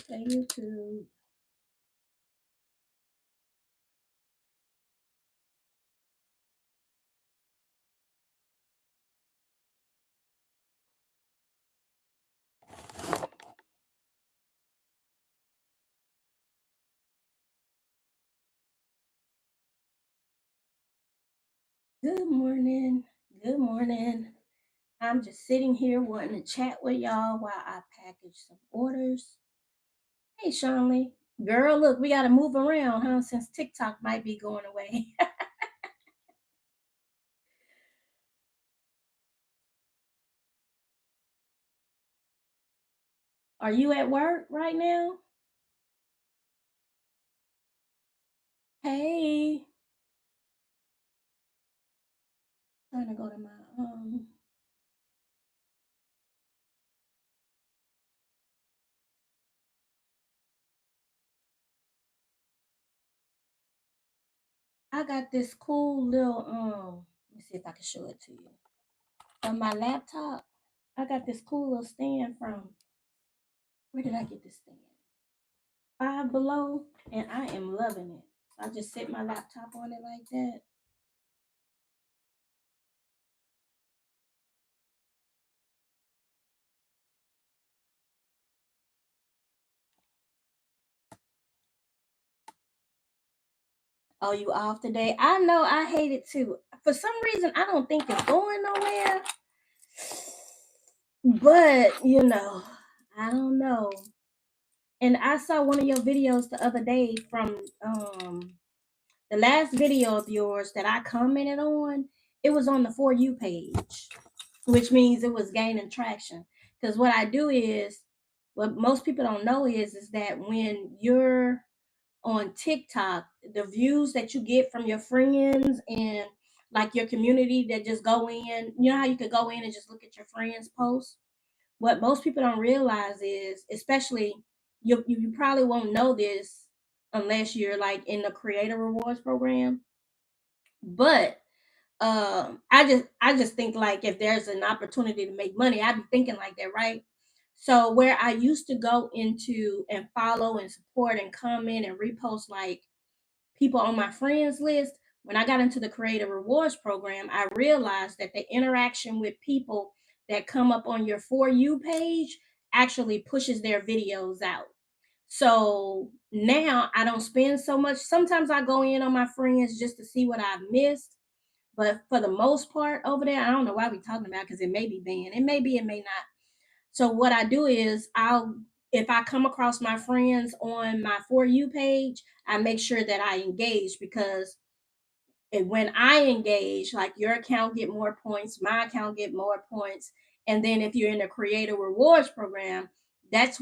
Hey, YouTube. Good morning. Good morning. I'm just sitting here wanting to chat with y'all while I package some orders. Hey, Shanley. Girl, look, we got to move around, huh? Since TikTok might be going away. Are you at work right now? Hey. Trying to go to my I got this cool little let me see if I can show it to you. On my laptop, I got this cool little stand from where did I get this stand? Five Below, and I am loving it. I just set my laptop on it like that. Oh, you off today? I know I hate it too. For some reason, I don't think it's going nowhere. But, I don't know. And I saw one of your videos the other day from the last video of yours that I commented on. It was on the For You page, which means it was gaining traction. Because what I do is, what most people don't know is that when you're on TikTok, the views that you get from your friends and like your community that just go in, you know how you could go in and just look at your friends' posts? What most people don't realize is, especially you probably won't know this unless you're like in the creator rewards program, but I just think like if there's an opportunity to make money, I'd be thinking like that, right? So where I used to go into and follow and support and comment and repost like people on my friends list, when I got into the creative rewards program, I realized that the interaction with people that come up on your For You page actually pushes their videos out. So now I don't spend so much. Sometimes I go in on my friends just to see what I've missed. But for the most part over there, I don't know why we're talking about because it may be banned. It may be, it may not. So what I do is if I come across my friends on my For You page, I make sure that I engage because when I engage, like your account get more points, my account get more points, and then if you're in the creator rewards program, that's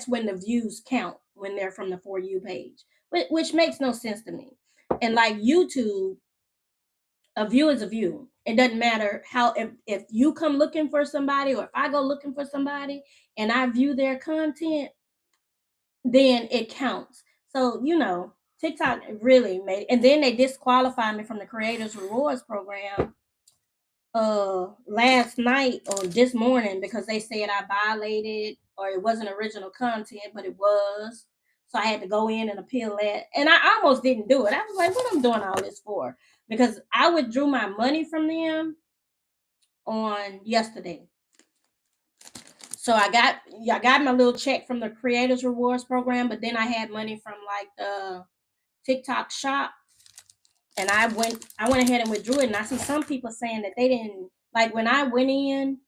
when the views count when they're from the For You page, which makes no sense to me. And like YouTube, a view is a view. It doesn't matter how if you come looking for somebody or if I go looking for somebody and I view their content, then it counts. So, TikTok really made, and then they disqualified me from the creators rewards program last night or this morning because they said I violated or it wasn't original content, but it was. So I had to go in and appeal that. And I almost didn't do it. I was like, what am I doing all this for? Because I withdrew my money from them on yesterday. So I got my little check from the creators rewards program, but then I had money from like the TikTok shop, and I went ahead and withdrew it. And I see some people saying that they didn't like when I went in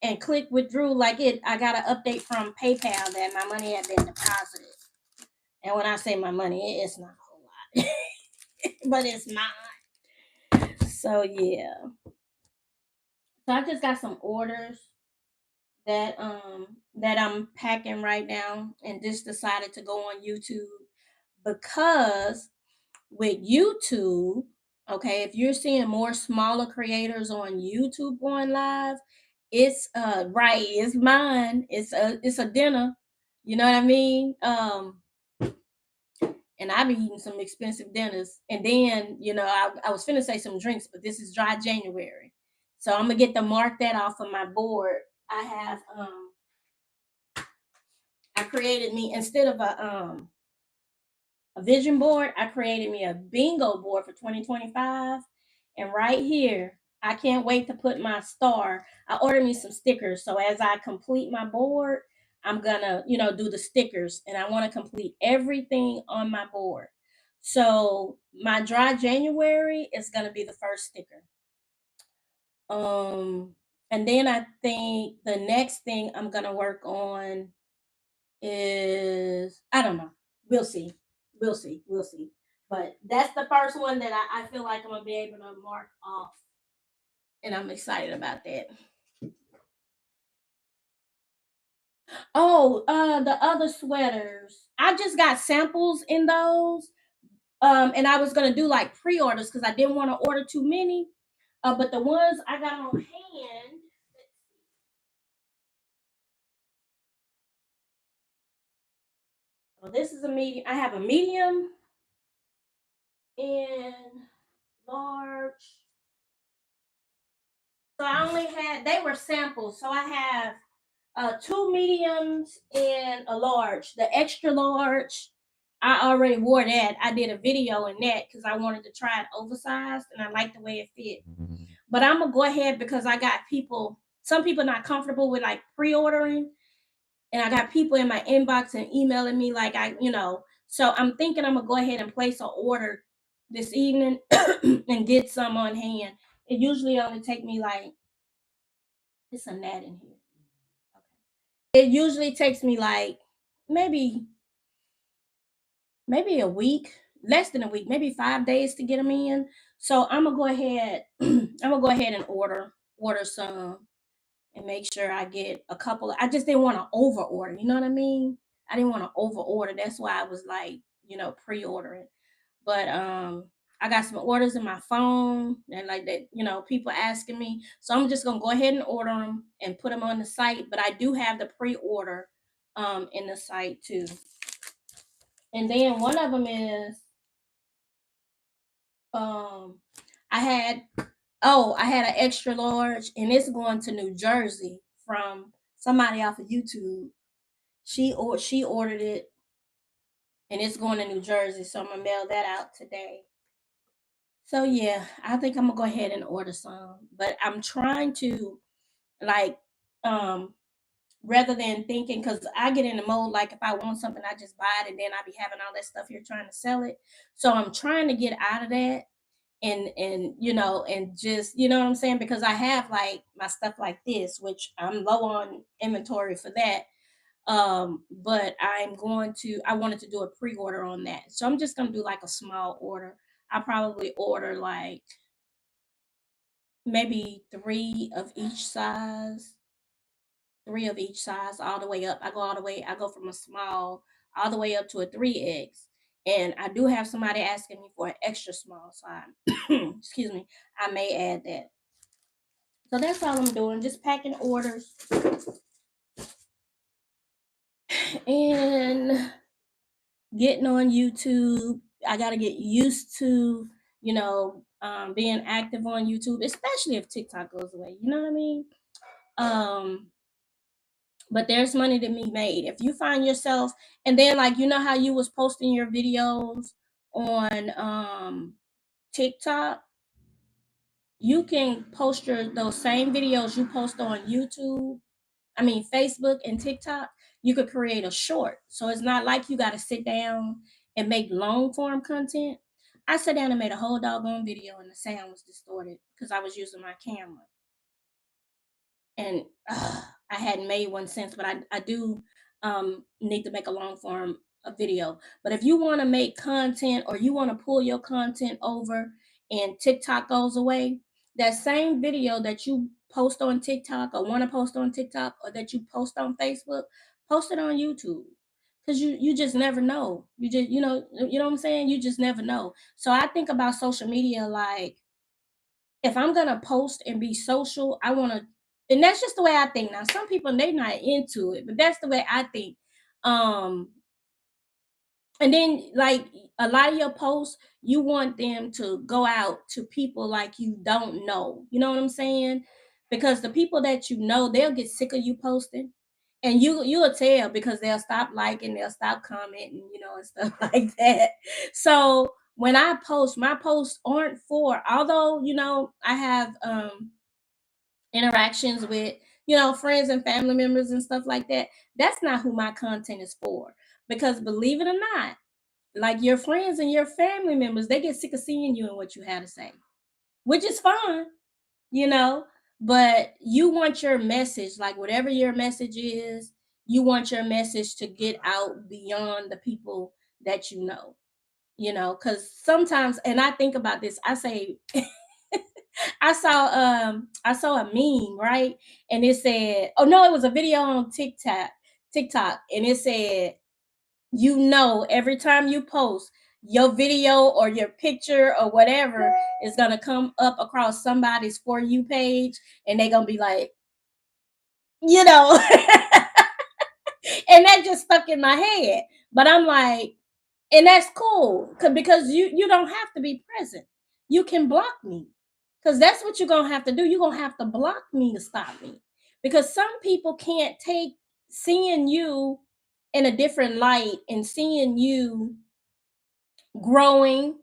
and clicked withdrew, like I got an update from PayPal that my money had been deposited. And when I say my money, it's not a whole lot, but it's not. So yeah. So I just got some orders that I'm packing right now and just decided to go on YouTube because with YouTube, okay, if you're seeing more smaller creators on YouTube going live, it's right, it's mine. It's a dinner. You know what I mean? And I be eating some expensive dinners. And then, I was finna say some drinks, but this is dry January. So I'm gonna get to mark that off of my board. I created me, instead of a vision board, I created me a bingo board for 2025. And right here, I can't wait to put my star. I ordered me some stickers. So as I complete my board, I'm gonna, do the stickers, and I want to complete everything on my board. So my dry January is gonna be the first sticker. Um, and then I think the next thing I'm gonna work on is, I don't know. We'll see. We'll see. We'll see. But that's the first one that I feel like I'm gonna be able to mark off. And I'm excited about that. Oh, the other sweaters. I just got samples in those. And I was gonna do like pre-orders because I didn't want to order too many. But the ones I got on hand, well, this is a medium. I have a medium and large. So I only had, they were samples. So I have two mediums and a large. The extra large, I already wore that. I did a video in that because I wanted to try it oversized and I like the way it fit. But I'm gonna go ahead because I got people, some people not comfortable with like pre-ordering, and I got people in my inbox and emailing me like so I'm thinking I'm gonna go ahead and place an order this evening and get some on hand. It usually only take me like, it's a gnat in here. It usually takes me like maybe maybe a week, less than a week, maybe 5 days to get them in. So I'm gonna go ahead. I'm gonna go ahead and order some and make sure I get a couple. I just didn't want to over order. You know what I mean? I didn't want to over order. That's why I was like, pre-ordering. But I got some orders in my phone and like that, people asking me. So I'm just gonna go ahead and order them and put them on the site. But I do have the pre-order in the site too. And then one of them is um I had I had an extra large, and it's going to New Jersey from somebody off of YouTube. She ordered it, and it's going to New Jersey, so I'm gonna mail that out today. So yeah, I think I'm gonna go ahead and order some, but I'm trying to like um rather than thinking, because I get in the mode like if I want something, I just buy it, and then I be having all that stuff here trying to sell it. So I'm trying to get out of that and just what I'm saying, because I have like my stuff like this, which I'm low on inventory for that. But I wanted to do a pre-order on that. So I'm just gonna do like a small order. I probably order like maybe three of each size all the way up. I go from a small all the way up to a 3X. And I do have somebody asking me for an extra small size. Excuse me. I may add that. So that's all I'm doing, just packing orders and getting on YouTube. I got to get used to, being active on YouTube, especially if TikTok goes away. You know what I mean? Um, but there's money to be made if you find yourself, and then like how you was posting your videos on TikTok, you can post those same videos you post on YouTube, I mean Facebook and TikTok. You could create a short, so it's not like you got to sit down and make long form content. I sat down and made a whole doggone video and the sound was distorted because I was using my camera, and I hadn't made one since. But I do need to make a long form a video. But if you want to make content or you want to pull your content over and TikTok goes away, that same video that you post on TikTok or want to post on TikTok or that you post on Facebook, post it on YouTube. Cause you just never know. You know what I'm saying? You just never know. So I think about social media like, if I'm gonna post and be social, I wanna, and that's just the way I think. Now, some people they not into it, but that's the way I think. Um, and then like a lot of your posts, you want them to go out to people like you don't know. You know what I'm saying? Because the people that you know, they'll get sick of you posting. And you'll tell because they'll stop liking, they'll stop commenting, and stuff like that. So when I post, my posts aren't for, although I have interactions with friends and family members and stuff like that. That's not who my content is for. Because believe it or not, like your friends and your family members, they get sick of seeing you and what you have to say, which is fine, you know, but you want your message, like whatever your message is, you want your message to get out beyond the people that because sometimes, and I think about this, I say, I saw a meme, right? And it said, oh no, it was a video on TikTok, and it said, every time you post your video or your picture or whatever is gonna come up across somebody's For You page, and they're gonna be like, you know, and that just stuck in my head. But I'm like, and that's cool because you don't have to be present. You can block me because that's what you're gonna have to do. You're gonna have to block me to stop me because some people can't take seeing you in a different light and seeing you growing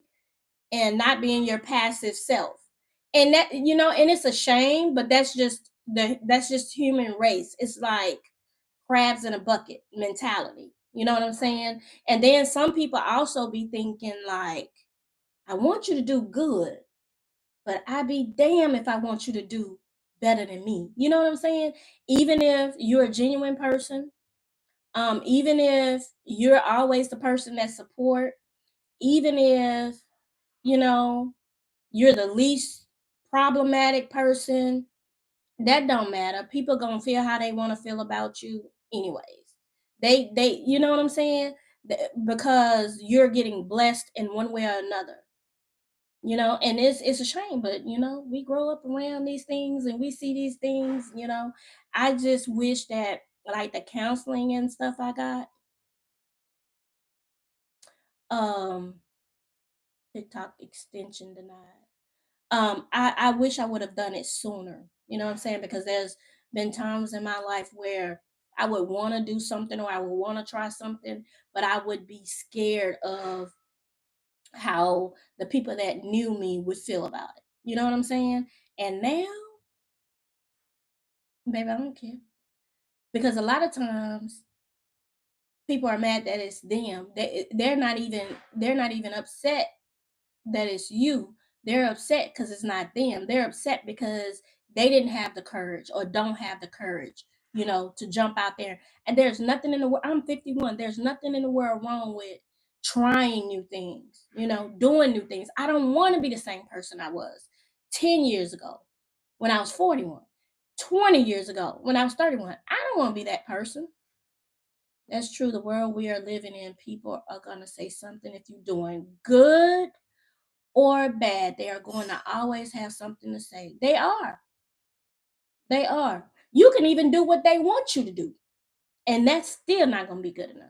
and not being your passive self. And that, and it's a shame, but that's just human race. It's like crabs in a bucket mentality. You know what I'm saying? And then some people also be thinking like, I want you to do good, but I be damn if I want you to do better than me. You know what I'm saying? Even if you're a genuine person, even if you're always the person that support, even if you know you're the least problematic person, that don't matter. People gonna feel how they want to feel about you anyways. You know what I'm saying? Because you're getting blessed in one way or another. And it's a shame, but we grow up around these things and we see these things. I just wish that like the counseling and stuff I got, um TikTok extension denied. I wish I would have done it sooner. You know what I'm saying? Because there's been times in my life where I would want to do something or I would want to try something, but I would be scared of how the people that knew me would feel about it. You know what I'm saying? And now, baby, I don't care. Because a lot of times people are mad that it's them. They're not even upset that it's you. They're upset because it's not them. They're upset because they didn't have the courage or don't have the courage, to jump out there. And there's nothing in the world. I'm 51. There's nothing in the world wrong with trying new things, doing new things. I don't want to be the same person I was 10 years ago when I was 41, 20 years ago when I was 31. I don't want to be that person. That's true. The world we are living in, people are going to say something if you're doing good or bad. They are going to always have something to say. They are. They are. You can even do what they want you to do, and that's still not going to be good enough.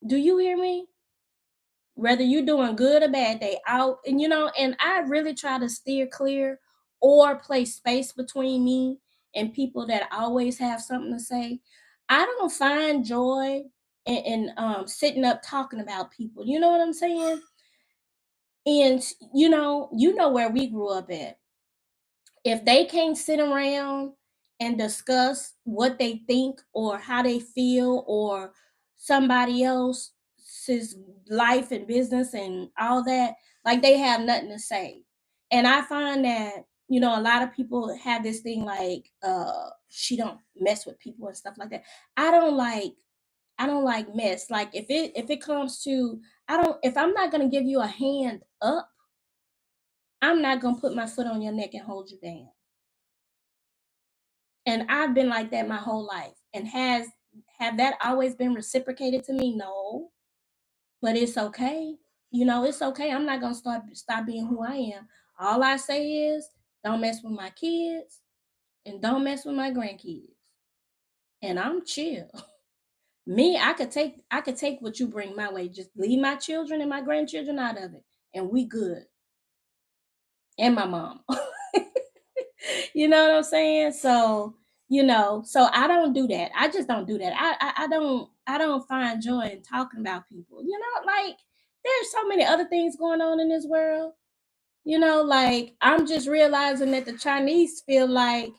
Do you hear me? Whether you're doing good or bad, they out. And I really try to steer clear or place space between me and people that always have something to say. I don't find joy in sitting up talking about people. You know what I'm saying? And you know where we grew up at. If they can't sit around and discuss what they think or how they feel or somebody else's life and business and all that, like they have nothing to say. And I find that a lot of people have this thing like she don't mess with people and stuff like that. I don't like mess. Like if it comes to, I don't if I'm not going to give you a hand up, I'm not going to put my foot on your neck and hold you down. And I've been like that my whole life. And have that always been reciprocated to me? No. But it's okay. It's okay. I'm not gonna stop being who I am. All I say is don't mess with my kids and don't mess with my grandkids. And I'm chill. Me, I could take what you bring my way. Just leave my children and my grandchildren out of it. And we good. And my mom. You know what I'm saying? So, So I don't do that. I just don't do that. I don't find joy in talking about people. Like there's so many other things going on in this world. Like I'm just realizing that the Chinese feel like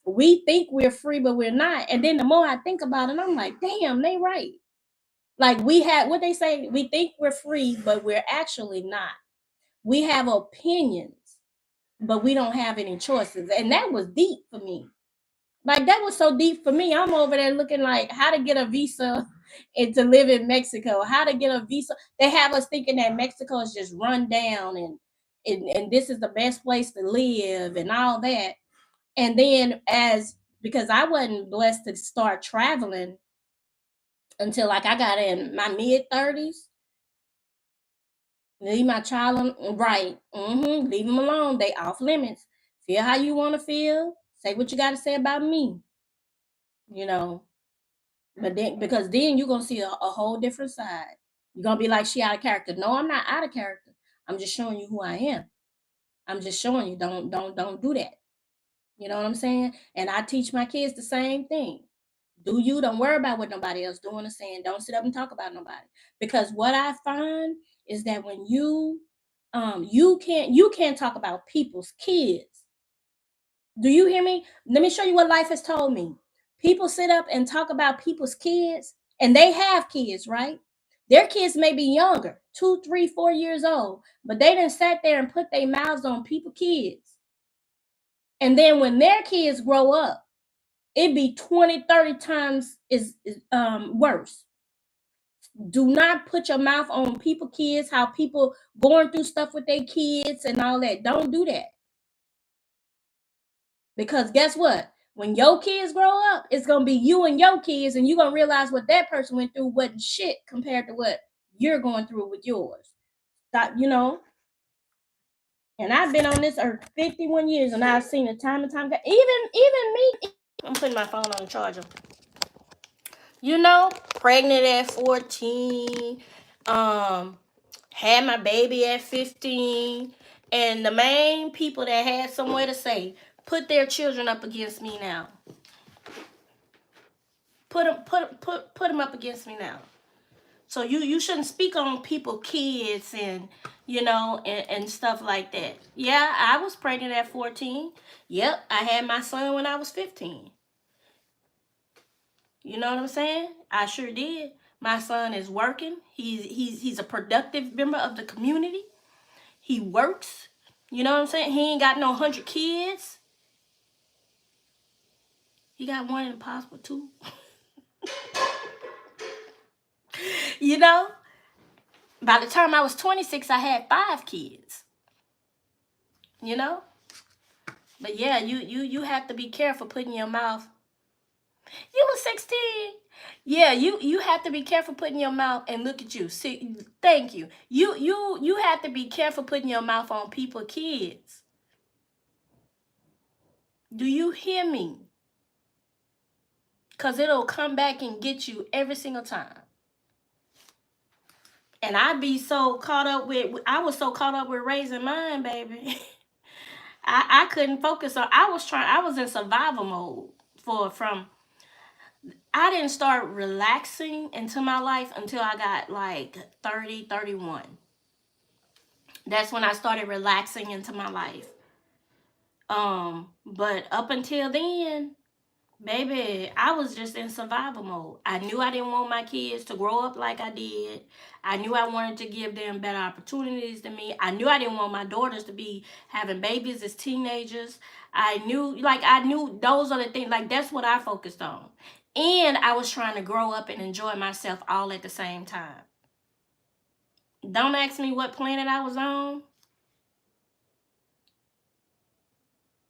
we think we're free, but we're not. And then the more I think about it, I'm like, damn, they right. Like we have what they say, we think we're free, but we're actually not. We have opinions, but we don't have any choices. And that was deep for me. Like that was so deep for me. I'm over there looking like how to get a visa and to live in Mexico, how to get a visa. They have us thinking that Mexico is just run down and this is the best place to live and all that. And then because I wasn't blessed to start traveling until like I got in my mid 30s. Leave my child right. Leave them alone. They off limits. Feel how you want to feel. Say what you got to say about me. You know. But then because then you're gonna see a whole different side. You're gonna be like she out of character. No, I'm not out of character. I'm just showing you who I am. I'm just showing you don't do that. You know what I'm saying? And I teach my kids the same thing. Do you don't worry about what nobody else doing or saying. Don't sit up and talk about nobody. Because what I find is that when you can't talk about people's kids. Do you hear me? Let me show you what life has told me. People sit up and talk about people's kids, and they have kids, right? Their kids may be younger, 2, 3, 4 years old, but they done sat there and put their mouths on people's kids. And then when their kids grow up, it be 20, 30 times worse. Do not put your mouth on people kids, how people going through stuff with their kids and all that. Don't do that. Because guess what? When your kids grow up, it's gonna be you and your kids, and you're gonna realize what that person went through wasn't shit compared to what you're going through with yours. Stop. And I've been on this earth 51 years, and I've seen it time and time again. Even me. I'm putting my phone on the charger. Pregnant at 14, had my baby at 15, and the main people that had somewhere to say put their children up against me now. Put them up against me now. So you shouldn't speak on people kids and stuff like that. Yeah, I was pregnant at 14. Yep, I had my son when I was 15. You know what I'm saying? I sure did. My son is working. He's a productive member of the community. He works. You know what I'm saying? He ain't got no 100 kids. He got one in possible two. you know? By the time I was 26, I had 5 kids. You know? But yeah, you have to be careful putting your mouth. You were 16. Yeah, you have to be careful putting your mouth and look at you. See, thank you. You have to be careful putting your mouth on people kids. Do you hear me? Cause it'll come back and get you every single time. And I was so caught up with raising mine, baby. I couldn't focus on. I was in survival mode I didn't start relaxing into my life until I got like 30, 31. That's when I started relaxing into my life. But up until then, baby, I was just in survival mode. I knew I didn't want my kids to grow up like I did. I knew I wanted to give them better opportunities than me. I knew I didn't want my daughters to be having babies as teenagers. I knew those are the things, like that's what I focused on. And I was trying to grow up and enjoy myself all at the same time. Don't ask me what planet I was on.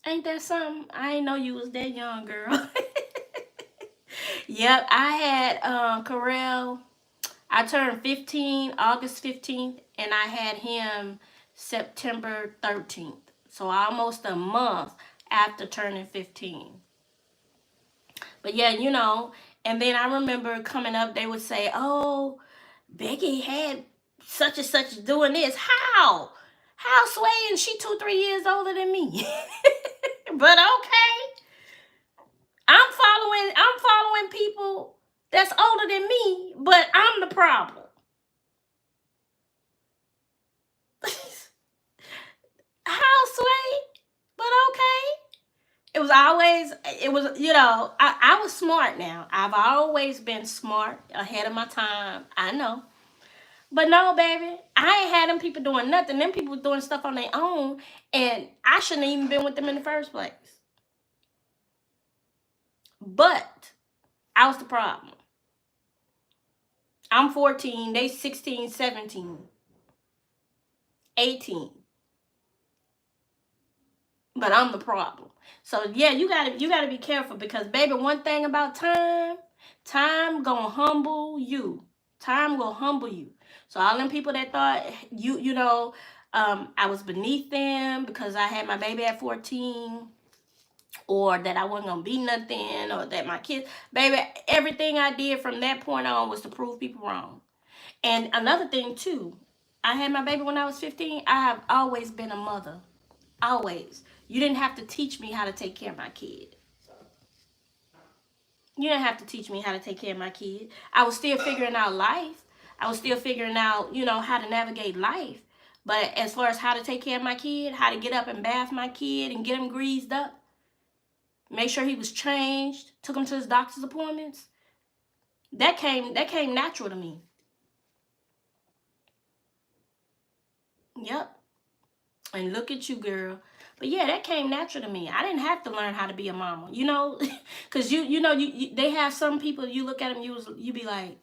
Ain't that something? I ain't know you was that young, girl. Yep, I had Carell. I turned 15 August 15th, and I had him September 13th. So almost a month after turning 15. But yeah, and then I remember coming up, they would say, oh, Becky had such and such doing this. How? How, Sway? And she 2, 3 years older than me. But okay. I'm following people that's older than me, but I'm the problem. How sweet, but okay. It was, I was smart now. I've always been smart, ahead of my time. I know. But no, baby, I ain't had them people doing nothing. Them people doing stuff on their own, and I shouldn't have even been with them in the first place. But I was the problem. I'm 14, they 16, 17, 18. But I'm the problem. So yeah, you gotta be careful, because baby, one thing about time gonna humble you. Time will humble you. So all them people that thought I was beneath them because I had my baby at 14, or that I wasn't gonna be nothing, or that my kids, baby, everything I did from that point on was to prove people wrong. And another thing too, I had my baby when I was 15. I have always been a mother. Always. You didn't have to teach me how to take care of my kid. You didn't have to teach me how to take care of my kid. I was still figuring out life. I was still figuring out, how to navigate life. But as far as how to take care of my kid, how to get up and bath my kid and get him greased up, make sure he was changed, took him to his doctor's appointments, that came natural to me. Yep. And look at you, girl. But yeah, that came natural to me. I didn't have to learn how to be a mama, because they have some people, you look at them, you be like,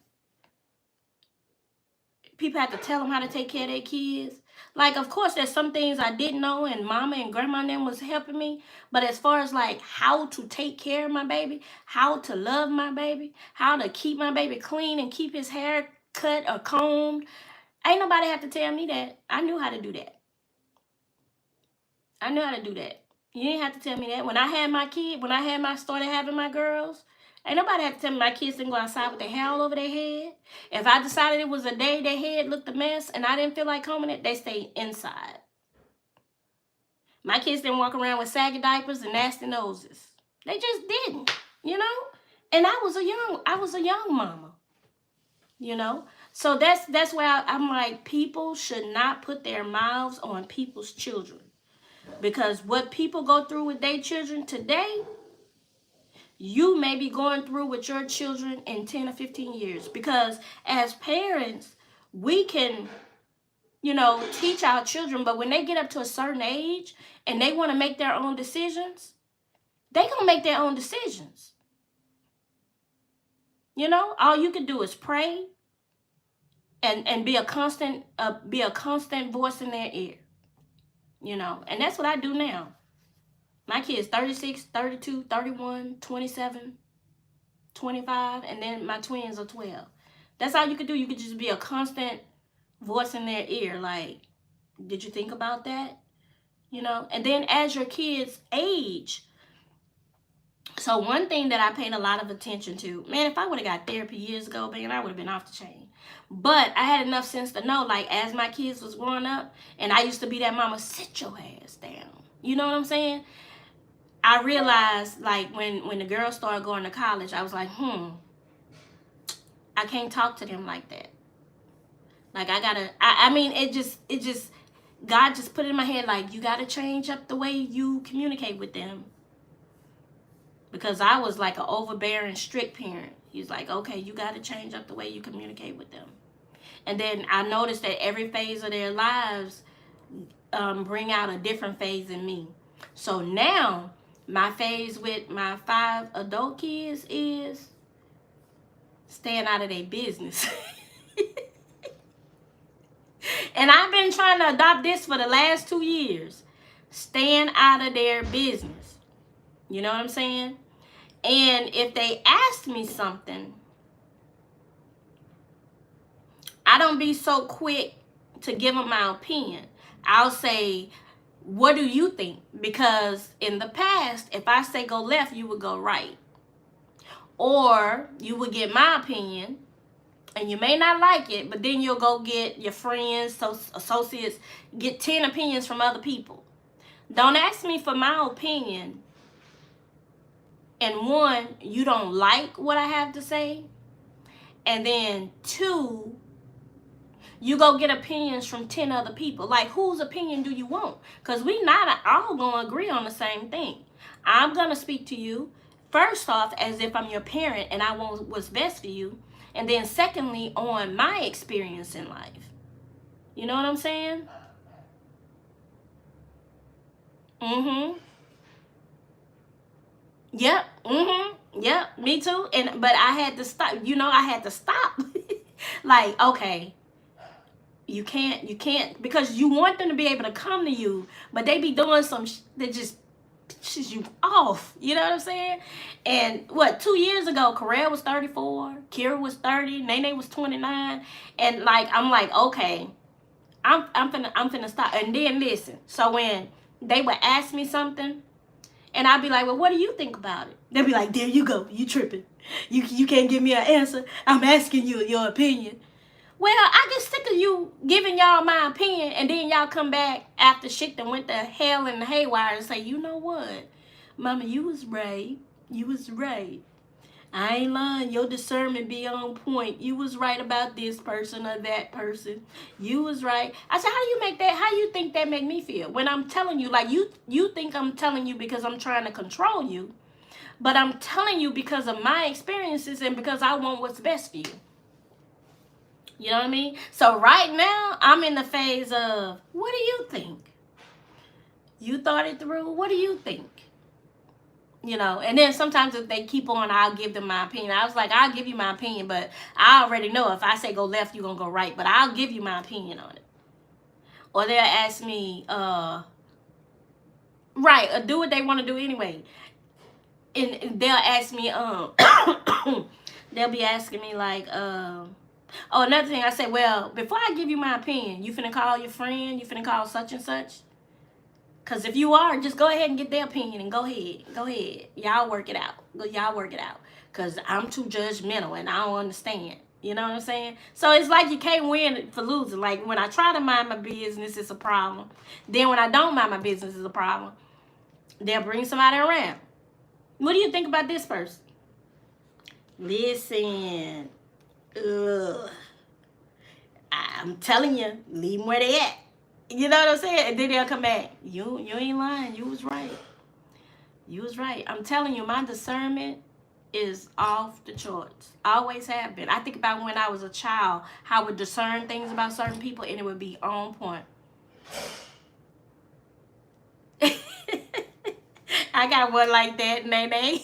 people have to tell them how to take care of their kids. Like, of course, there's some things I didn't know, and mama and grandma and them was helping me. But as far as like how to take care of my baby, how to love my baby, how to keep my baby clean and keep his hair cut or combed, ain't nobody have to tell me that. I knew how to do that. I knew how to do that. You didn't have to tell me that. When I started having my girls, ain't nobody had to tell me my kids didn't go outside with their hair all over their head. If I decided it was a day their head looked a mess and I didn't feel like combing it, they stayed inside. My kids didn't walk around with saggy diapers and nasty noses. They just didn't, And I was a young mama, So that's why I'm like, people should not put their mouths on people's children. Because what people go through with their children today, you may be going through with your children in 10 or 15 years. Because as parents, we can, teach our children, but when they get up to a certain age and they want to make their own decisions, they gonna make their own decisions. All you can do is pray and be a constant voice in their ear. And that's what I do now. My kids 36, 32, 31, 27, 25, and then my twins are 12. That's all you could do. You could just be a constant voice in their ear. Like, did you think about that? And then as your kids age. So one thing that I paid a lot of attention to, man, if I would have got therapy years ago, man, I would have been off the chain. But I had enough sense to know, like, as my kids was growing up, and I used to be that mama, sit your ass down. You know what I'm saying? I realized, like, when the girls started going to college, I was like, I can't talk to them like that. Like, it just, God just put it in my head, like, you gotta change up the way you communicate with them. Because I was like an overbearing, strict parent. He's like, okay, you gotta change up the way you communicate with them. And then I noticed that every phase of their lives bring out a different phase in me. So now, my phase with my 5 adult kids is staying out of their business. And I've been trying to adopt this for the last 2 years. Staying out of their business. You know what I'm saying? And if they ask me something, I don't be so quick to give them my opinion. I'll say, what do you think? Because in the past, if I say go left, you would go right. Or you would get my opinion, and you may not like it, but then you'll go get your friends, associates, get 10 opinions from other people. Don't ask me for my opinion And one, you don't like what I have to say. And then two, you go get opinions from 10 other people. Like, whose opinion do you want? Because we not all going to agree on the same thing. I'm going to speak to you, first off, as if I'm your parent and I want what's best for you. And then secondly, on my experience in life. You know what I'm saying? Mm-hmm. Yep. Mm-hmm. Yep. Me too. But I had to stop. I had to stop. Like, okay, you can't, because you want them to be able to come to you, but they be doing some that just pisses you off. You know what I'm saying? And what, 2 years ago, Carell was 34, Kira was 30, Nene was 29, and like I'm like, okay, I'm finna stop. And then listen, so when they would ask me something, and I'd be like, well, what do you think about it? They'd be like, there you go, you tripping. You can't give me an answer. I'm asking you your opinion. Well, I get sick of you giving y'all my opinion, and then y'all come back after shit that went to hell and the haywire and say, you know what, Mama, you was right. You was right. I ain't lying. Your discernment be on point. You was right about this person or that person. You was right. I said, how do you make that? How you think that make me feel? When I'm telling you, like, you think I'm telling you because I'm trying to control you, but I'm telling you because of my experiences and because I want what's best for you. You know what I mean? So right now, I'm in the phase of, what do you think? You thought it through? What do you think? And then sometimes if they keep on, I'll give them my opinion. I was like, I'll give you my opinion, but I already know if I say go left, you're going to go right. But I'll give you my opinion on it. Or they'll ask me, do what they want to do anyway. And they'll ask me, they'll be asking me like, oh, another thing, I said, well, before I give you my opinion, you finna call your friend? You finna call such and such? Because if you are, just go ahead and get their opinion and go ahead. Go ahead. Y'all work it out. Y'all work it out. Because I'm too judgmental and I don't understand. You know what I'm saying? So it's like you can't win for losing. Like when I try to mind my business, it's a problem. Then when I don't mind my business, it's a problem. They'll bring somebody around. What do you think about this person? Listen. Ugh. I'm telling you, leave them where they at. You know what I'm saying? And then they'll come back. You ain't lying. You was right. You was right. I'm telling you, my discernment is off the charts. Always have been. I think about when I was a child, how I would discern things about certain people, and it would be on point. I got one like that, Nene.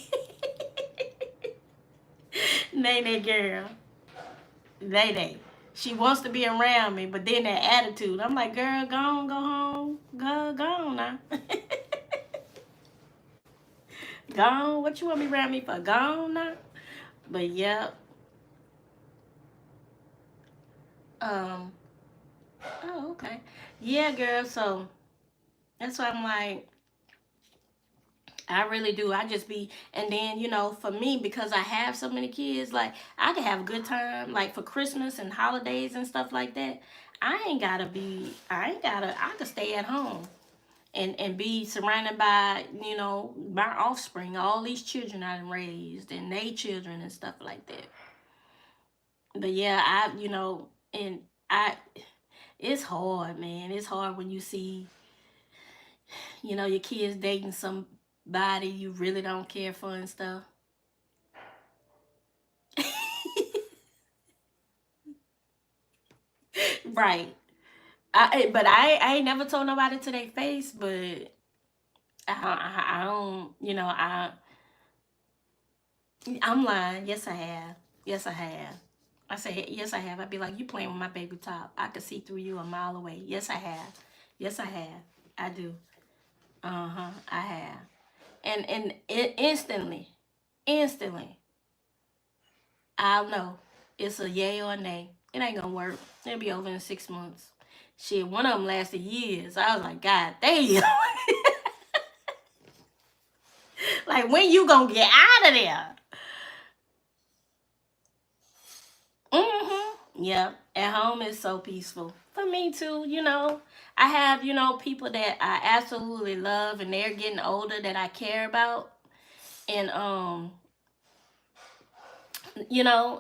Nene girl. Nene. She wants to be around me, but then that attitude, I'm like, girl, go on, go home. Go on now. Go on. What you want me around me for? Go on now. But yep. Oh, okay. Yeah, girl, so that's why I'm like, I really do. I just be, and then, for me, because I have so many kids, like, I can have a good time, like, for Christmas and holidays and stuff like that. I could stay at home and be surrounded by, my offspring, all these children I've raised and they children and stuff like that. But yeah, and I, it's hard, man. It's hard when you see, your kids dating somebody you really don't care for and stuff. Right. I ain't never told nobody to their face, but I don't, I'm lying. Yes, I have. Yes, I have. I say, yes, I have. I'd be like, you playing with my baby top. I could see through you a mile away. Yes, I have. Yes, I have. I do. Uh-huh. I have. And instantly, I'll know it's a yay or a nay. It ain't gonna work. It'll be over in 6 months. Shit, one of them lasted years. I was like, God damn. Like, when you gonna get out of there? Mm-hmm. Yep. At home is so peaceful. For me too, I have, people that I absolutely love and they're getting older that I care about. And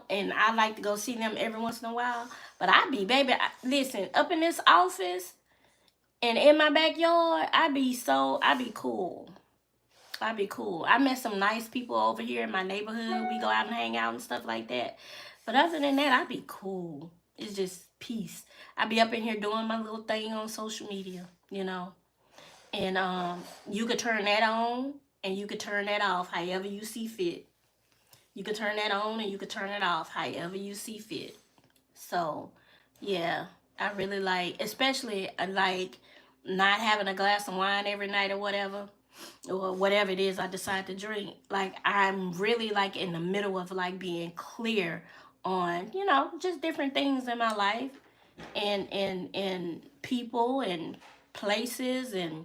and I like to go see them every once in a while. But listen, up in this office and in my backyard, I be cool. I be cool. I met some nice people over here in my neighborhood. We go out and hang out and stuff like that. But other than that, I be cool. It's just peace. I be up in here doing my little thing on social media. And you could turn that on and you could turn that off however you see fit. You could turn that on and you could turn it off however you see fit. So, yeah, I really like, especially like not having a glass of wine every night or whatever it is I decide to drink. Like I'm really like in the middle of like being clear on, just different things in my life and people and places. And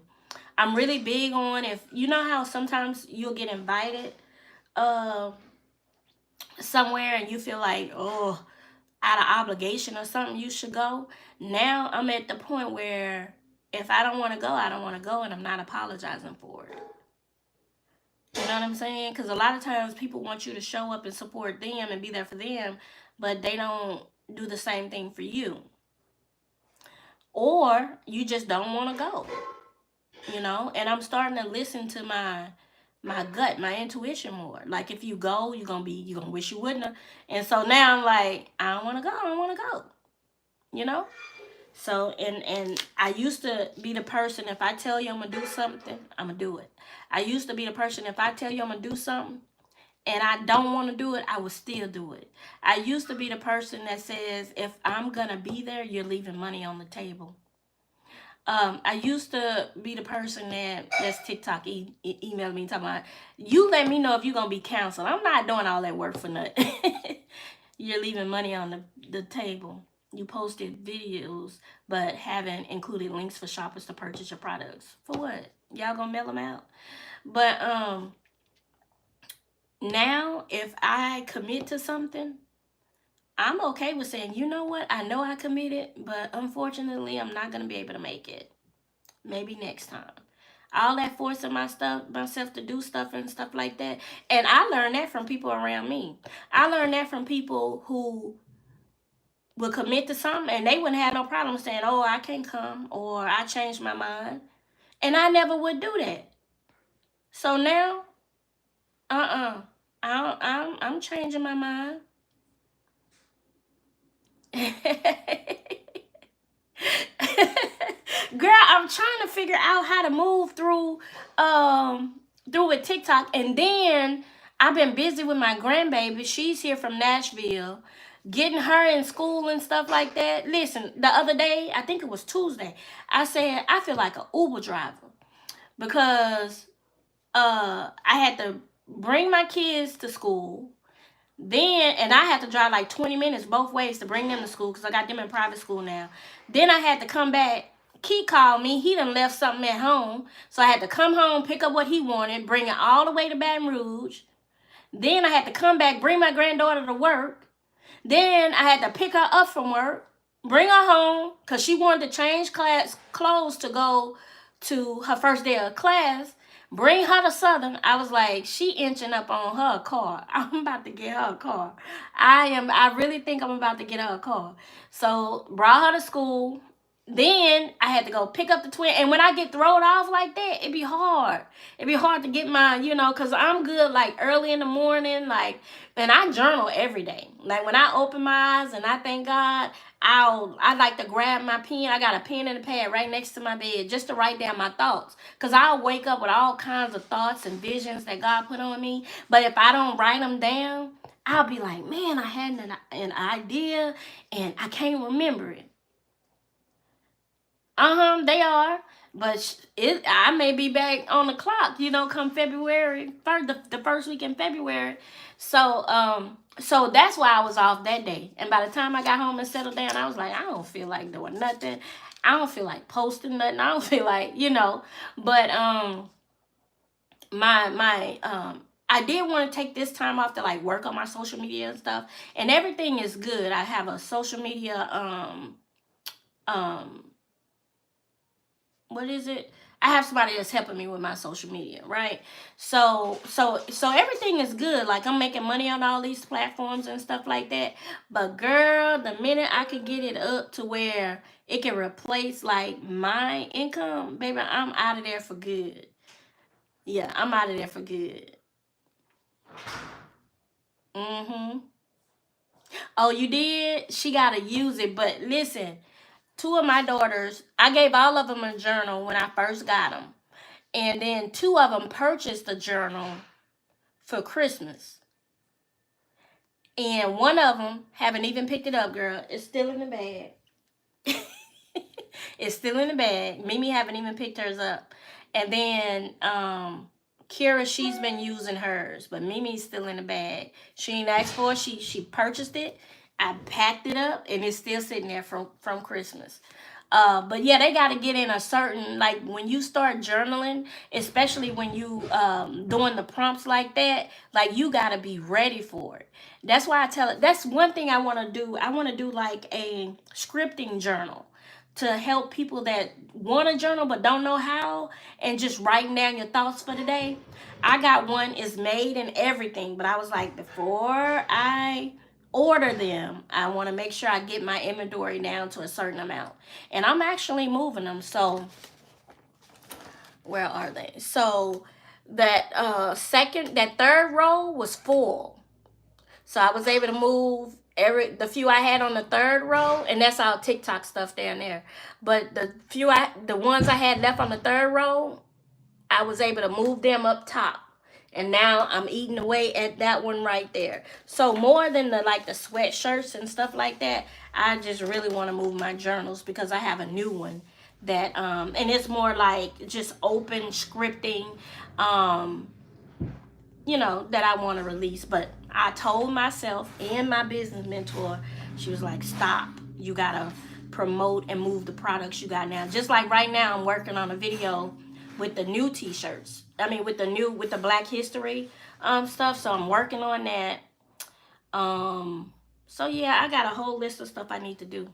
I'm really big on, if you know how sometimes you'll get invited uh somewhere and you feel like, oh, out of obligation or something, you should go. Now I'm at the point where if I don't want to go, I don't want to go, and I'm not apologizing for it. You know what I'm saying? Because a lot of times people want you to show up and support them and be there for them, but they don't do the same thing for you. Or you just don't want to go. And I'm starting to listen to my gut, my intuition more. Like if you go, you're gonna wish you wouldn't have. And so now I'm like, I don't wanna go, I don't wanna go. You know? So and I used to be the person, if I tell you I'm gonna do something, I'm gonna do it. I used to be the person, if I tell you I'm gonna do something and I don't want to do it, I will still do it. I used to be the person that says, if I'm gonna be there, you're leaving money on the table. I used to be the person that's TikTok emailed me talking about, you let me know if you're gonna be canceled. I'm not doing all that work for nothing. You're leaving money on the table. You posted videos but haven't included links for shoppers to purchase your products. For what? Y'all gonna mail them out? But now if I commit to something, I'm okay with saying, you know what? I know I committed, but unfortunately I'm not gonna be able to make it. Maybe next time. All that forcing myself to do stuff and stuff like that. And I learned that from people around me. I learned that from people who would commit to something and they wouldn't have no problem saying, oh, I can't come, or I changed my mind. And I never would do that. So now, I'm changing my mind. Girl, I'm trying to figure out how to move through with TikTok. And then I've been busy with my grandbaby. She's here from Nashville, getting her in school and stuff like that. Listen, the other day, I think it was Tuesday, I said I feel like an Uber driver because I had to bring my kids to school. Then, and I had to drive like 20 minutes both ways to bring them to school because I got them in private school now. Then I had to come back. Key called me. He done left something at home. So I had to come home, pick up what he wanted, bring it all the way to Baton Rouge. Then I had to come back, bring my granddaughter to work. Then I had to pick her up from work, bring her home because she wanted to change clothes to go to her first day of class. Bring her to Southern. I was like, she inching up on her car. I'm about to get her a car. I really think I'm about to get her a car. So brought her to school. Then I had to go pick up the twin. And when I get thrown off like that, it'd be hard. It'd be hard to get my, because I'm good like early in the morning, and I journal every day. Like when I open my eyes and I thank God, I like to grab my pen. I got a pen and a pad right next to my bed just to write down my thoughts. Because I'll wake up with all kinds of thoughts and visions that God put on me. But if I don't write them down, I'll be like, man, I had an idea and I can't remember it. They are. But I may be back on the clock, come February, the first week in February. So that's why I was off that day. And by the time I got home and settled down, I was like, I don't feel like doing nothing. I don't feel like posting nothing. I don't feel like, But I did want to take this time off to like work on my social media and stuff. And everything is good. I have a social media what is it? I have somebody that's helping me with my social media, right? So everything is good. Like, I'm making money on all these platforms and stuff like that. But girl, the minute I could get it up to where it can replace like my income, baby, I'm out of there for good. Yeah, I'm out of there for good. Mm-hmm. Oh, you did? She gotta use it. But listen, two of my daughters, I gave all of them a journal when I first got them. And then two of them purchased a journal for Christmas. And one of them haven't even picked it up, girl. It's still in the bag. It's still in the bag. Mimi haven't even picked hers up. And then Kira, she's been using hers, but Mimi's still in the bag. She ain't asked for it. She purchased it. I packed it up, and it's still sitting there from Christmas. But yeah, they got to get in a certain, like, when you start journaling, especially when you doing the prompts like that, like, you got to be ready for it. That's why I tell it. That's one thing I want to do. I want to do like a scripting journal to help people that want to journal but don't know how, and just writing down your thoughts for the day. I got one, is made and everything, but I was like, before I order them, I want to make sure I get my inventory down to a certain amount. And I'm actually moving them. So where are they? So that that third row was full. So I was able to move the few I had on the third row, and that's all TikTok stuff down there. But the ones I had left on the third row, I was able to move them up top. And now I'm eating away at that one right there. So more than the sweatshirts and stuff like that, I just really want to move my journals, because I have a new one that and it's more like just open scripting, that I want to release. But I told myself and my business mentor, she was like, stop. You gotta promote and move the products you got now. Just like right now, I'm working on a video with the new t-shirts. I mean, with the Black History stuff. So I'm working on that. So yeah, I got a whole list of stuff I need to do.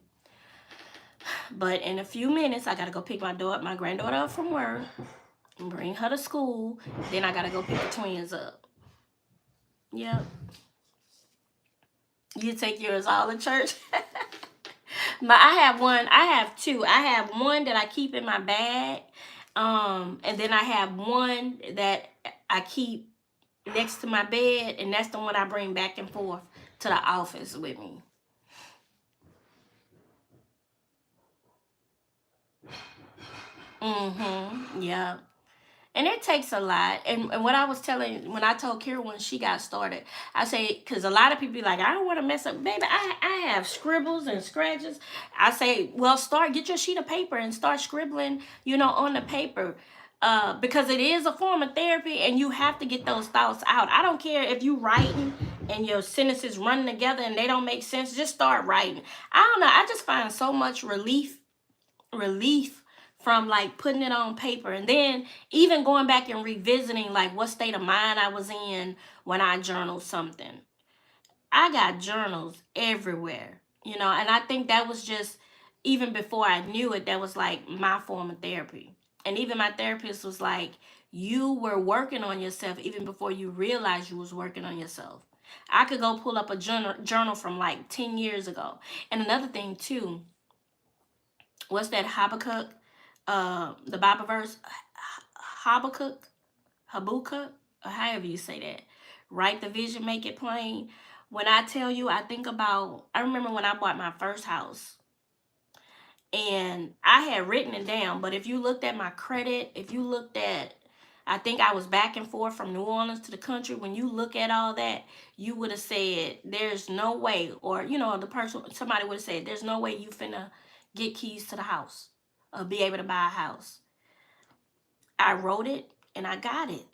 But in a few minutes, I gotta go pick my granddaughter up from work and bring her to school. Then I gotta go pick the twins up. Yep. You take yours all to church? But I have two. I have one that I keep in my bag. And then I have one that I keep next to my bed, and that's the one I bring back and forth to the office with me. Yeah. And it takes a lot. And what I was when I told Kira when she got started, I say, because a lot of people be like, I don't want to mess up. Baby, I have scribbles and scratches. I say, well, get your sheet of paper and start scribbling, on the paper. Because it is a form of therapy, and you have to get those thoughts out. I don't care if you writing and your sentences running together and they don't make sense. Just start writing. I don't know. I just find so much relief from like putting it on paper, and then even going back and revisiting like what state of mind I was in when I journaled something. I got journals everywhere, and I think that was just, even before I knew it, that was like my form of therapy. And even my therapist was like, you were working on yourself even before you realized you was working on yourself. I could go pull up a journal from like 10 years ago. And another thing too, what's that Habakkuk, the Bible verse, Habakkuk, or however you say that. Write the vision, make it plain. When I tell you, I remember when I bought my first house, and I had written it down, but if you looked at my credit, I think I was back and forth from New Orleans to the country. When you look at all that, you would have said, there's no way, or, somebody would have said, there's no way you finna get keys to the house or be able to buy a house. I wrote it and I got it.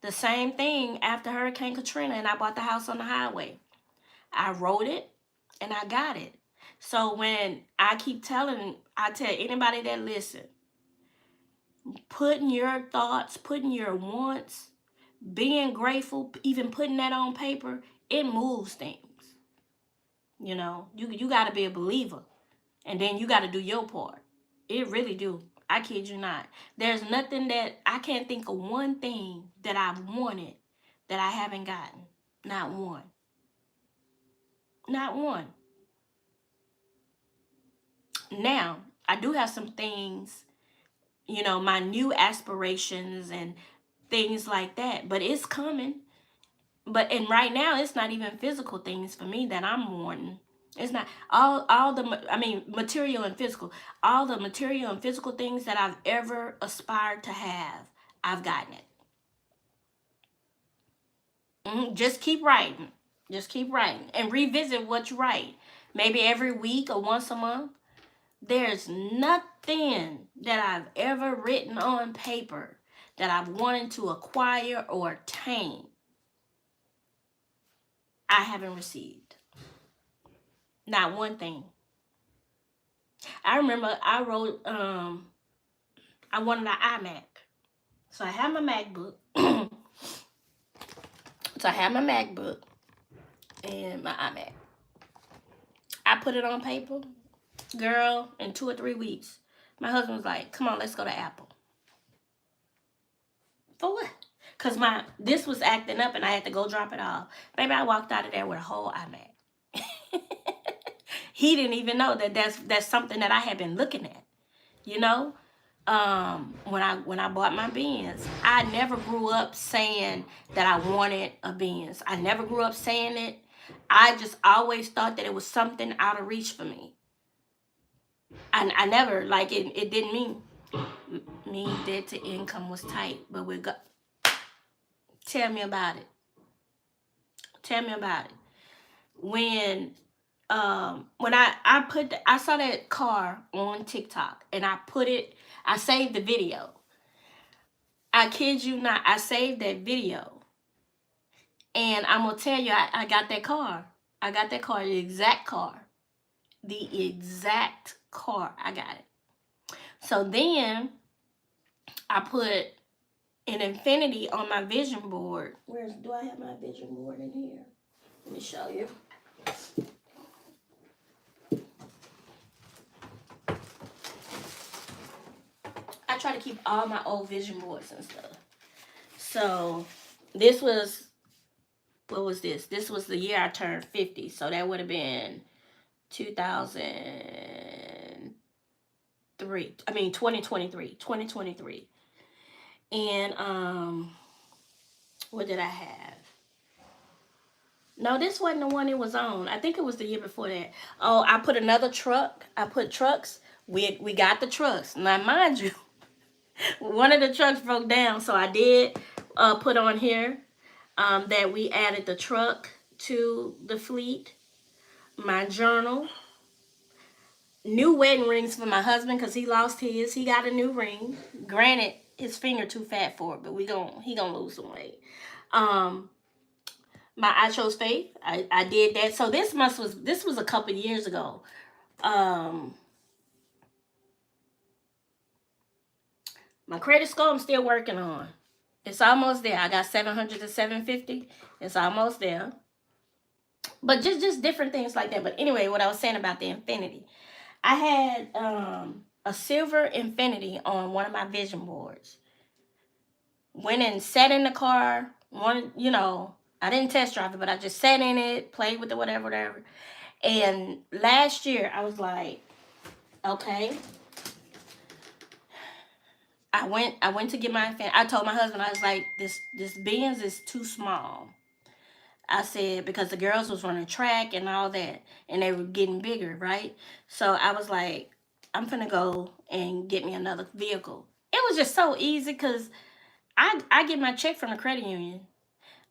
The same thing after Hurricane Katrina, and I bought the house on the highway. I wrote it and I got it. So when I tell anybody that listen, putting your thoughts, putting your wants, being grateful, even putting that on paper, it moves things. You got to be a believer, and then you got to do your part. It really do. I kid you not. There's nothing that I can't think of one thing that I've wanted that I haven't gotten. Not one. Not one. Now, I do have some things, my new aspirations and things like that, but it's coming. And right now it's not even physical things for me that I'm wanting. It's not all the, I mean, material and physical. All the material and physical things that I've ever aspired to have, I've gotten it. Just keep writing. Just keep writing and revisit what you write. Maybe every week or once a month. There's nothing that I've ever written on paper that I've wanted to acquire or attain I haven't received. Not one thing. I remember I wrote, I wanted an iMac. So I have my MacBook. And my iMac. I put it on paper. Girl, in 2 or 3 weeks, my husband was like, come on, let's go to Apple. For what? Because this was acting up and I had to go drop it off. Baby, I walked out of there with a whole iMac. He didn't even know that that's something that I had been looking at. When I bought my Benz, I never grew up saying that I wanted a Benz. I never grew up saying it. I just always thought that it was something out of reach for me. I never, like, it didn't mean me debt to income was tight, but we got. Tell me about it. When I saw that car on TikTok and I saved the video. I kid you not, I saved that video. And I'm going to tell you, I got that car. The exact car. I got it. So then I put an infinity on my vision board. Do I have my vision board in here? Let me show you. I try to keep all my old vision boards and stuff. So this was, what was this? This was the year I turned 50. So that would have been 2023. And what did I have? No, this wasn't the one it was on. I think it was the year before that. Oh, I put another truck. I put trucks. We got the trucks. Now, mind you, one of the trucks broke down. So I did put on here that we added the truck to the fleet. My journal. New wedding rings for my husband because he lost his. He got a new ring. Granted, his finger too fat for it, but he gonna lose some weight. I chose faith. I did that. So this was a couple years ago. My credit score I'm still working on. It's almost there. I got 700 to 750. It's almost there. But just different things like that. But anyway, what I was saying about the infinity. I had a silver infinity on one of my vision boards. Went and sat in the car. I didn't test drive it, but I just sat in it, played with it, whatever. And last year, I was like, okay. I went to get my infinity. I told my husband, I was like, this Benz is too small. I said, because the girls was running track and all that, and they were getting bigger, right? So I was like, I'm finna go and get me another vehicle. It was just so easy because I get my check from the credit union.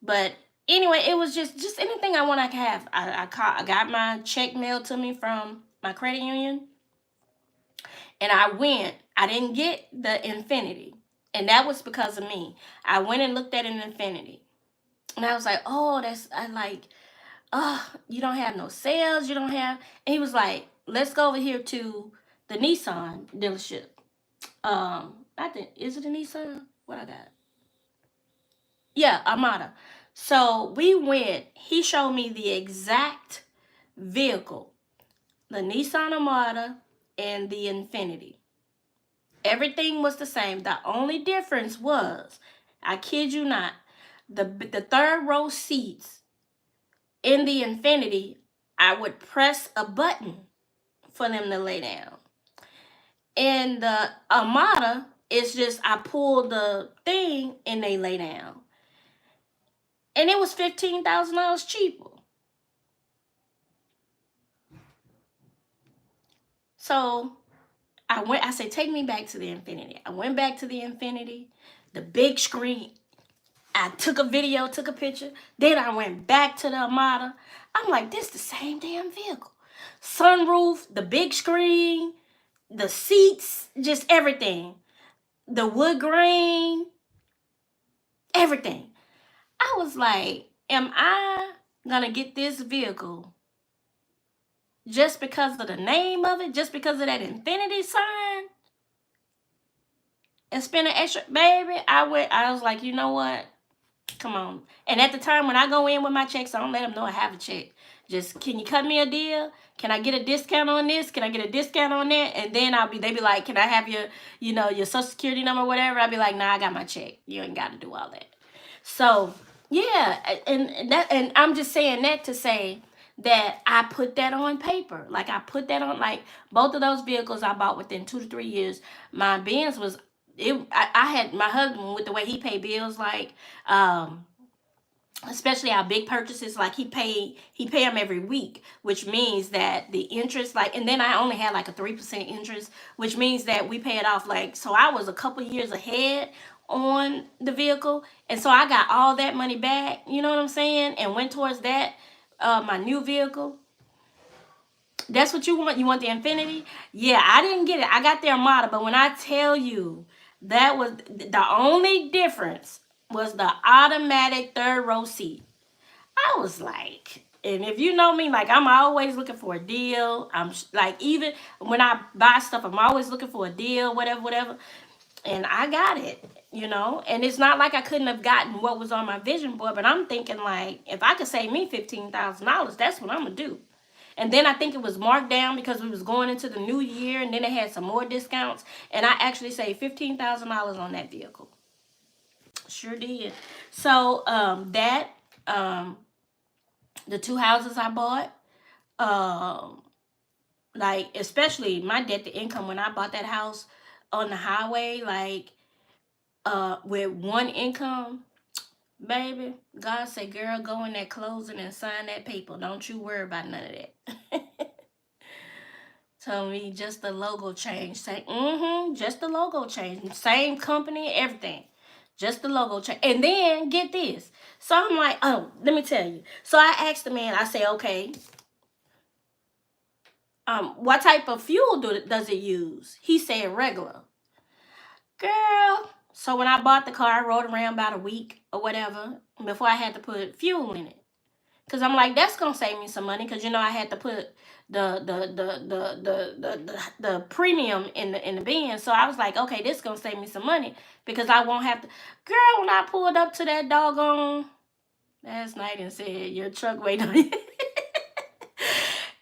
But anyway, it was just anything I want I can have. I got my check mailed to me from my credit union. And I went. I didn't get the infinity. And that was because of me. I went and looked at an infinity. And I was like, you don't have no sales, you don't have. And he was like, let's go over here to the Nissan dealership. I think, is it a Nissan? What I got? Yeah, Armada. So we went, he showed me the exact vehicle, the Nissan Armada and the Infinity. Everything was the same. The only difference was, I kid you not, the third row seats in the Infinity, I would press a button for them to lay down. In the Armada, it's just I pull the thing and they lay down. And it was $15,000 cheaper. So I said, take me back to the Infinity. I went back to the Infinity, the big screen. I took a video, took a picture. Then I went back to the Armada. I'm like, this is the same damn vehicle. Sunroof, the big screen, the seats, just everything. The wood grain, everything. I was like, am I gonna get this vehicle just because of the name of it, just because of that Infinity sign, and spend an extra? Baby, I was like, you know what? Come on. And at the time when I go in with my checks, I don't let them know I have a check. Just, can you cut me a deal? Can I get a discount on this? Can I get a discount on that? And then they be like, can I have your, your social security number or whatever? I'll be like, nah, I got my check. You ain't got to do all that. So, yeah, and I'm just saying that to say that I put that on paper. Like, I put that on, like, both of those vehicles I bought within 2 to 3 years. My Benz was, I had my husband, with the way he paid bills, like, especially our big purchases, like he pay them every week, which means that the interest, like, and then I only had like a 3% interest, which means that we pay it off, like, so I was a couple years ahead on the vehicle, and so I got all that money back, you know what I'm saying, and went towards that, my new vehicle. That's what you want? You want the Infinity? Yeah, I didn't get it. I got the Armada, but when I tell you, that was the only difference, was the automatic third row seat. I was like, and if you know me, like, I'm always looking for a deal. I'm like, even when I buy stuff, I'm always looking for a deal, whatever. And I got it, and it's not like I couldn't have gotten what was on my vision board, but I'm thinking, like, if I could save me $15,000, that's what I'm gonna do. And then I think it was marked down because we was going into the new year, and then they had some more discounts, and I actually saved $15,000 on that vehicle. Sure did. So the 2 houses I bought, like, especially my debt to income when I bought that house on the highway, like, with one income, baby, God said, girl, go in that closing and sign that paper. Don't you worry about none of that. Told me just the logo change. Say, just the logo change. Same company, everything. Just the logo change. And then, get this. So I'm like, oh, let me tell you. So I asked the man, I say, okay, what type of fuel does it use? He said regular. Girl. So when I bought the car, I rode around about a week or whatever before I had to put fuel in it. Cause I'm like, that's gonna save me some money. Cause I had to put the premium in the bin. So I was like, okay, this gonna save me some money because I won't have to. Girl, when I pulled up to that doggone last night and said your truck waiting on you. Girl,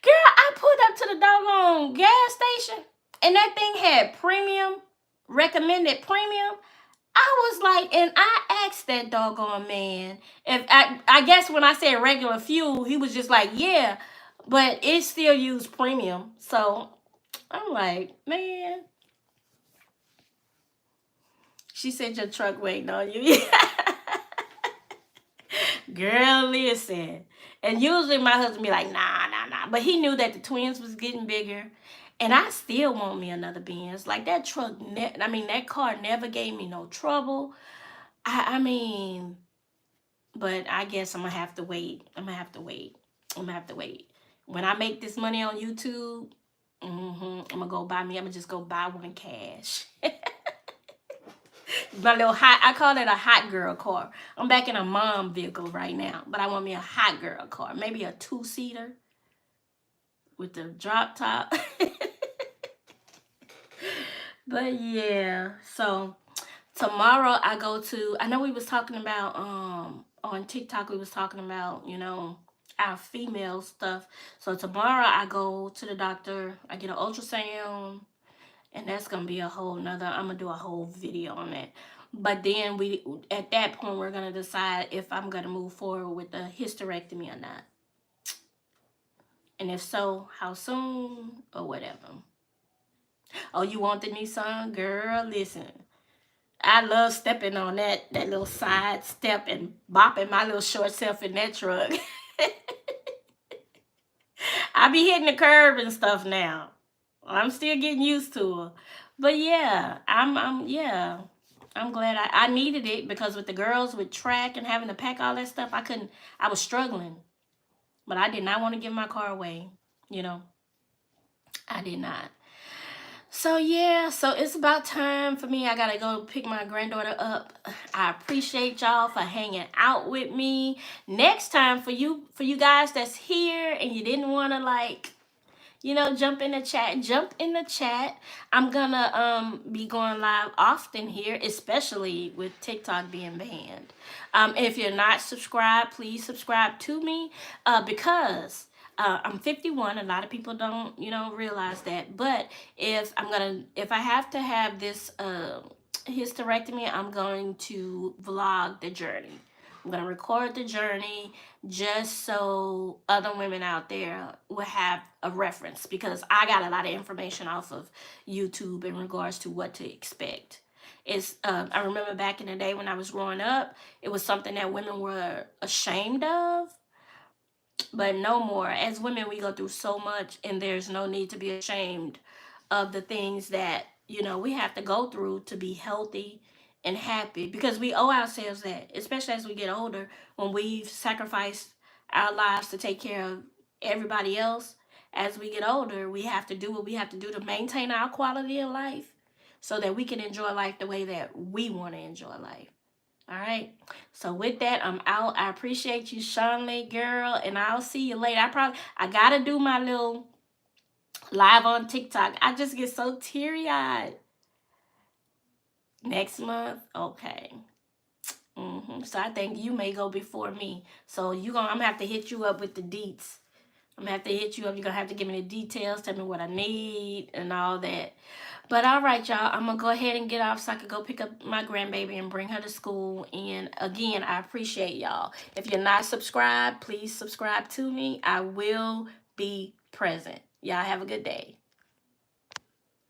I pulled up to the doggone gas station and that thing had recommended premium. I was like, and I asked that doggone man if I guess when I said regular fuel, he was just like, yeah, but it still used premium. So I'm like, man. She said your truck waiting on you. Girl, listen. And usually my husband be like, nah. But he knew that the twins was getting bigger. And I still want me another Benz. Like, that truck, that car never gave me no trouble. I mean, but I guess I'm gonna have to wait. I'm gonna have to wait. When I make this money on YouTube, I'm gonna just go buy one cash. My little I call it a hot girl car. I'm back in a mom vehicle right now, but I want me a hot girl car. Maybe a 2-seater with the drop top. But yeah, so tomorrow I know we was talking about on TikTok, we was talking about, our female stuff. So tomorrow I go to the doctor, I get an ultrasound, And that's gonna be a whole nother, I'm gonna do a whole video on that. But then we, at that point, we're gonna decide if I'm gonna move forward with the hysterectomy or not. And if so, how soon or whatever. Oh, you want the Nissan? Girl, listen. I love stepping on that little side step and bopping my little short self in that truck. I be hitting the curb and stuff now. I'm still getting used to it. But yeah, yeah. I'm glad I needed it because with the girls with track and having to pack all that stuff, I was struggling. But I did not want to give my car away. You know, I did not. So yeah, so it's about time for me. I gotta go pick my granddaughter up. I appreciate y'all for hanging out with me. Next time for you guys that's here and you didn't want to like, you know, jump in the chat. Jump in the chat. I'm gonna be going live often here, especially with TikTok being banned. If you're not subscribed, please subscribe to me because I'm 51. A lot of people don't, you know, realize that. But if I have to have this hysterectomy, I'm going to vlog the journey. I'm gonna record the journey just so other women out there will have a reference because I got a lot of information off of YouTube in regards to what to expect. I remember back in the day when I was growing up, it was something that women were ashamed of, but no more. As women, we go through so much, and there's no need to be ashamed of the things that, you know, we have to go through to be healthy and happy because we owe ourselves that, especially as we get older, when we've sacrificed our lives to take care of everybody else. As we get older, we have to do what we have to do to maintain our quality of life so that we can enjoy life the way that we want to enjoy life. All right. So with that, I'm out. I appreciate you, Shanley girl, and I'll see you later. I gotta do my little live on TikTok. I just get so teary eyed. Next month, okay. So I think you may go before me. So I'm gonna have to hit you up with the deets. I'm gonna have to hit you up. You're gonna have to give me the details, tell me what I need and all that. But all right, y'all, I'm gonna go ahead and get off so I can go pick up my grandbaby and bring her to school. And again, I appreciate y'all. If you're not subscribed, please subscribe to me. I will be present. Y'all have a good day.